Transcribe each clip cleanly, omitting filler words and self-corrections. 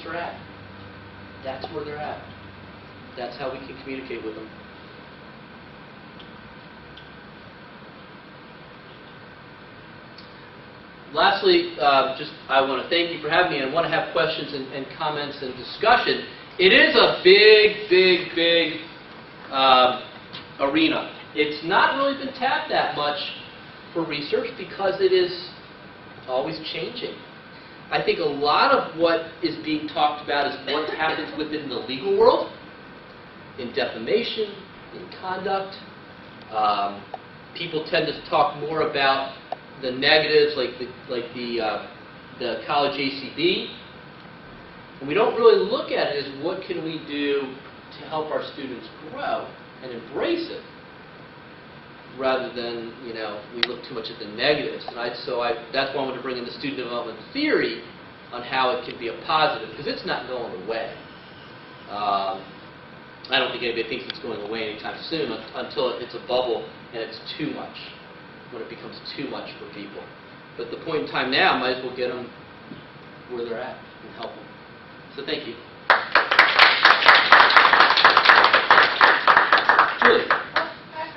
students are at. That's where they're at. That's how we can communicate with them. Lastly, I want to thank you for having me, and I want to have questions and comments and discussion. It is a big, big, big arena. It's not really been tapped that much for research because it is always changing. I think a lot of what is being talked about is what happens within the legal world, in defamation, in conduct. People tend to talk more about the negatives, like the college ACB. And we don't really look at it as what can we do to help our students grow and embrace it, rather than, we look too much at the negatives. And that's why I wanted to bring in the student development theory on how it can be a positive, because it's not going away. I don't think anybody thinks it's going away anytime soon until it's a bubble and it's too much, when it becomes too much for people. But the point in time now, might as well get them where they're at and help them. So thank you. Julie. I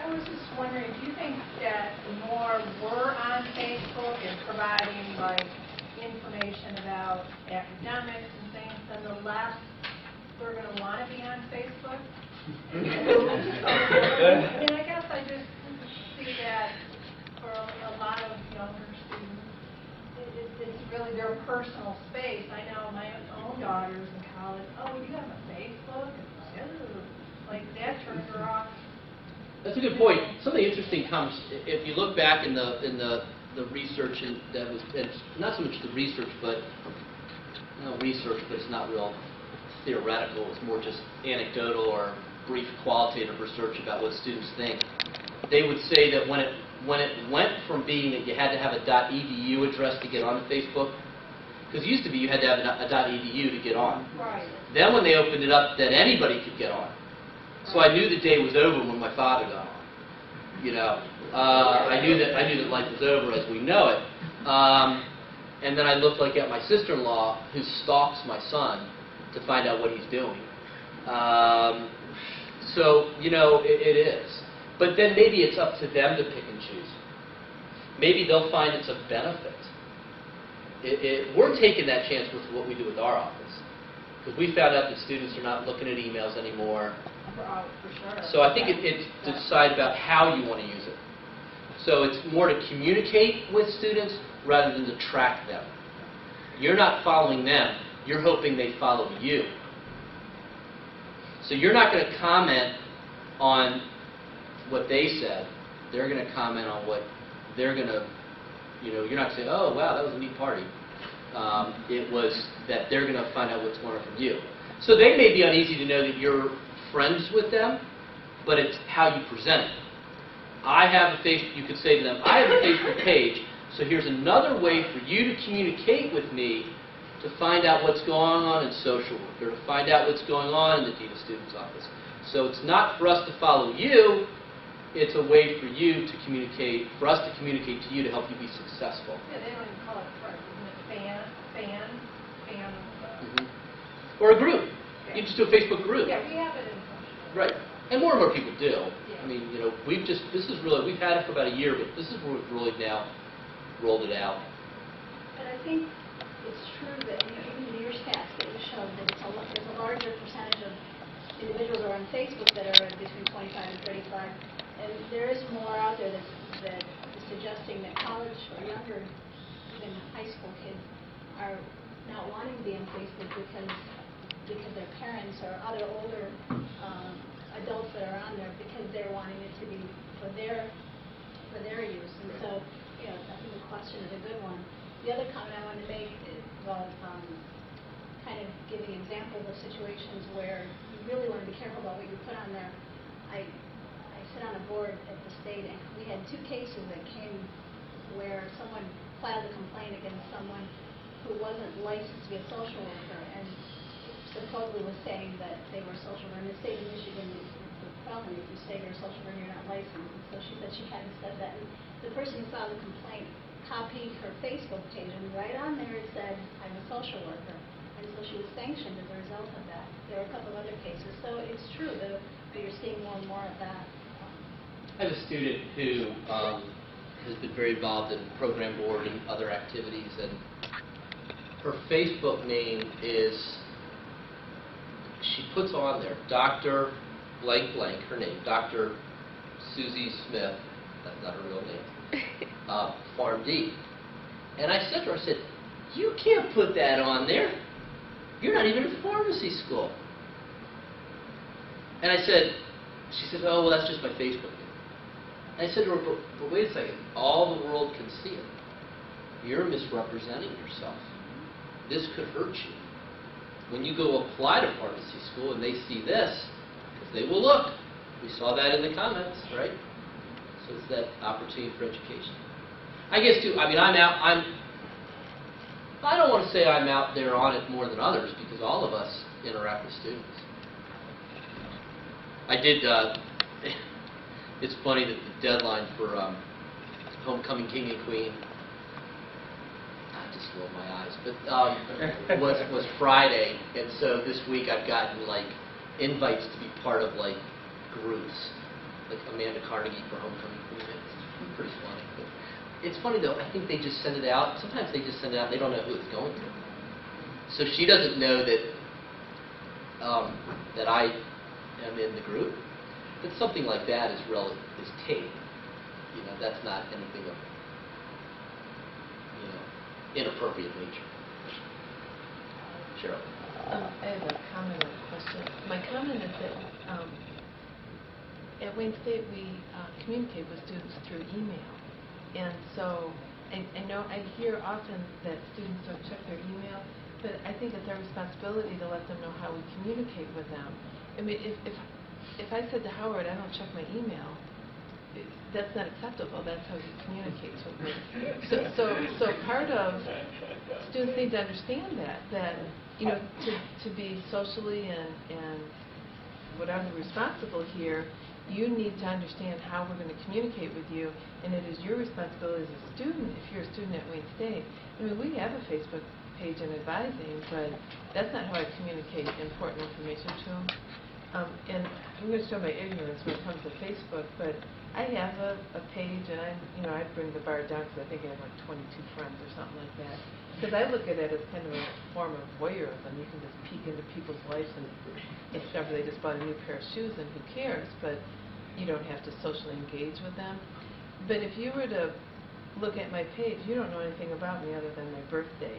was just wondering, do you think that the more we're on Facebook and providing information about academics and things, then the less we're going to want to be on Facebook? I guess I just see that for a lot of younger students, it's really their personal space. I know my own daughter's in college. Oh, you have a Facebook? That turns her off. That's a good point. Something interesting comes if you look back in the research, and that was, and not so much the research, but it's not real theoretical. It's more just anecdotal or brief qualitative research about what students think. They would say that when it went from being that you had to have a .edu address to get on Facebook, because it used to be you had to have a .edu to get on. Right. Then when they opened it up, that anybody could get on. So I knew the day was over when my father got on. I knew that life was over as we know it. And then I looked at my sister-in-law, who stalks my son to find out what he's doing. So it is. But then maybe it's up to them to pick and choose. Maybe they'll find it's a benefit. We're taking that chance with what we do with our office, because we found out that students are not looking at emails anymore. For sure. So I think it's to decide about how you want to use it. So it's more to communicate with students rather than to track them. You're not following them. You're hoping they follow you. So you're not going to comment on what they said. They're going to comment on what they're going to, you're not saying, oh, wow, that was a neat party. It was that they're going to find out what's going on from you. So they may be uneasy to know that you're friends with them, but it's how you present it. You could say to them, I have a Facebook page, so here's another way for you to communicate with me to find out what's going on in social work, or to find out what's going on in the Dean of Students office. So it's not for us to follow you, it's a way for you to communicate, for us to communicate to you to help you be successful. Yeah, they don't even call it friends, isn't it? Fan. Or a group. You just do a Facebook group. Yeah, we have it in social. Right. And more people do. Yeah. I mean, we've had it for about a year, but this is where we've really now rolled it out. But I think it's true that even in your stats that you showed that there's a larger percentage of individuals who are on Facebook that are between 25 and 35, and there is more out there that is suggesting that college or younger, even high school kids, are not wanting to be on Facebook because their parents or other older adults that are on there, because they're wanting it to be for their use. And so, I think the question is a good one. The other comment I wanted to make was kind of giving examples of situations where you really want to be careful about what you put on there. I sit on a board at the state, and we had 2 cases that came where someone filed a complaint against someone who wasn't licensed to be a social worker, and supposedly was saying that they were a social worker. In the state of Michigan, it's a felony if you say you're a social worker and you're not licensed. And so she said she hadn't said that. And the person who filed the complaint copied her Facebook page, and right on there it said, I'm a social worker. and so she was sanctioned as a result of that. There were a couple of other cases, so it's true that you're seeing more and more of that. I have a student who has been very involved in program board and other activities, and her Facebook name is, she puts on there, Dr. blank blank, her name, Dr. Susie Smith, that's not her real name, PharmD. And I said to her, I said, you can't put that on there. You're not even in pharmacy school. And I said, she said, oh, well, that's just my Facebook name. And I said to her, but wait a second, all the world can see it. You're misrepresenting yourself. This could hurt you. When you go apply to pharmacy school and they see this, because they will look. We saw that in the comments, right? So it's that opportunity for education. I guess, too, I mean, I don't want to say I'm out there on it more than others, because all of us interact with students. I did, it's funny that the deadline for Homecoming King and Queen, I just rolled my eyes, but was Friday, and so this week I've gotten, like, invites to be part of, like, groups, like Amanda Carnegie for Homecoming Queen. It's pretty funny. But it's funny, though, I think they just send it out. Sometimes they just send it out, they don't know who it's going to. So she doesn't know that that I am in the group. But something like that is tape. You know, that's not anything of, you know, inappropriate nature. Cheryl. I have a comment and a question. My comment is that at Wayne State we communicate with students through email. And so I know I hear often that students don't check their email, but I think it's our responsibility to let them know how we communicate with them. I mean, if I said to Howard, I don't check my email, that's not acceptable. That's how he communicates with me. So part of students need to understand that you know, to be socially and whatever responsible here, you need to understand how we're going to communicate with you, and it is your responsibility as a student, if you're a student at Wayne State. I mean, we have a Facebook page in advising, but that's not how I communicate important information to them. And I'm going to show my ignorance when it comes to Facebook, but I have a page, and I bring the bar down because I think I have like 22 friends or something like that. Because I look at it as kind of a form of voyeurism. You can just peek into people's lives and discover they just bought a new pair of shoes, and who cares? But you don't have to socially engage with them. But if you were to look at my page, you don't know anything about me other than my birthday.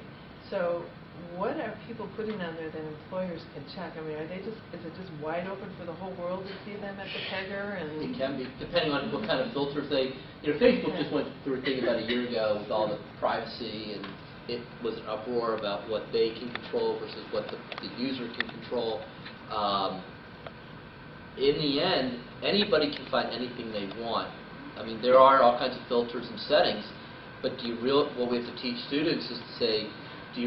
So what are people putting on there that employers can check? I mean, is it just wide open for the whole world to see them at the Pegger? And it can be, depending on what kind of filters they, Facebook just went through a thing about a year ago with all the privacy, and it was an uproar about what they can control versus what the user can control. In the end, anybody can find anything they want. I mean, there are all kinds of filters and settings, but what we have to teach students is to say, do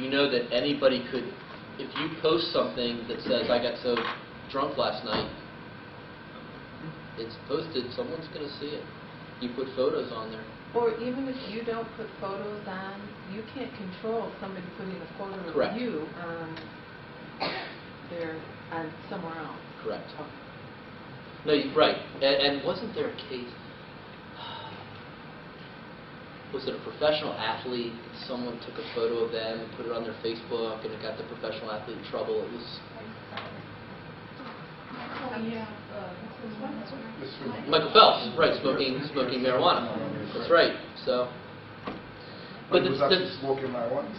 you know that anybody could, if you post something that says, I got so drunk last night, it's posted, someone's going to see it. You put photos on there. Or even if you don't put photos on, you can't control somebody putting a photo Correct. of you on somewhere else. Correct. Oh. No, right. And wasn't there a case, was it a professional athlete, someone took a photo of them and put it on their Facebook, and it got the professional athlete in trouble? It was Michael Phelps, right, smoking marijuana. That's right. So, but he was actually smoking marijuana,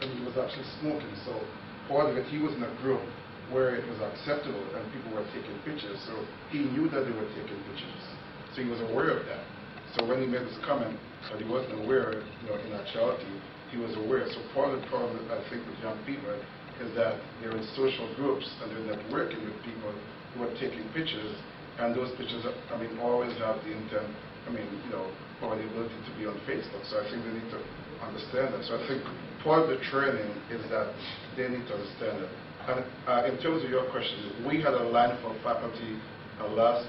and he was actually smoking. So part of it, he was in a group where it was acceptable and people were taking pictures. So he knew that they were taking pictures. So he was aware of that. So when he made this comment that he wasn't aware, in actuality, he was aware. So part of the problem, I think, with young people is that they're in social groups and they're networking with people who are taking pictures, and those pictures, always have the intent, or the ability to be on Facebook. So I think they need to understand that. So I think part of the training is that they need to understand it. And in terms of your question, we had a line for faculty last